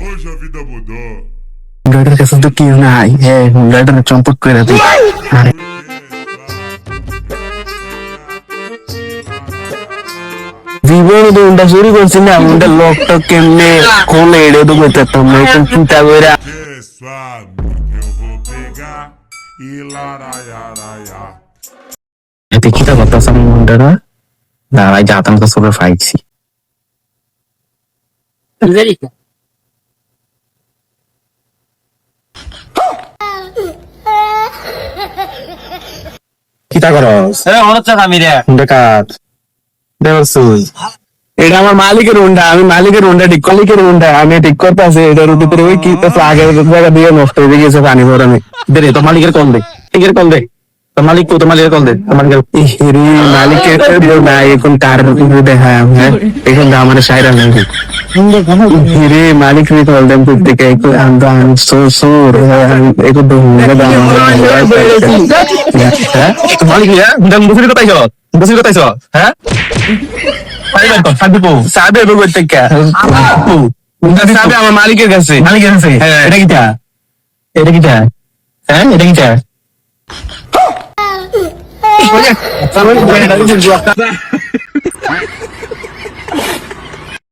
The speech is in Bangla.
Hoje a vida mudou. হুন্ডাটার কাছে তো কেউ নাই, হ্যাঁ হুন্ডাটার চম্পট করে দিই। জীবন তো হুন্ডা চুরি করছি না, হুন্ডা লকটা কেমনে খোলে এটা তো করতে পারতাম না, একটু চিন্তা করে। Que suave que eu vou pegar e laraiaraia. এতে কিটা করতেছে আমি হুন্ডাটা দাঁড়াই যাতাম তো সবে ফাইছি। কিটা করস হুন্ডা কার দেখছুই? এটা আমার মালিকের হুন্ডা, আমি মালিকের হুন্ডা ঠিক মালিকের হুন্ডা আমি ঠিক করতে আছে। এটার ভিতরে ওই কি আগের জায়গা দিয়ে নষ্ট হয়ে গেছে পানি ভরে। আমি দে তোর মালিকের কল দে, টিকের কল দে, তোর মালিক তো, তোর মালিকের কল দে, তোর মালিকের মালিকের না এখন তার দেখা হ্যাঁ এখন আমার সাইরা লাগে রে মালিক রে কল দেন প্রত্যেকে একটু আন্দান সোর একটু হুন্ডা দাম হ্যাঁ তোর মালিক হ্যাঁ হুন্ডা মুখে কথাইছ বসে কথাইছ হ্যাঁ আমার মালিকের কাছে। মালিকের কাছে এটা কিটা, এটা কিটা, হ্যাঁ এটা কিটা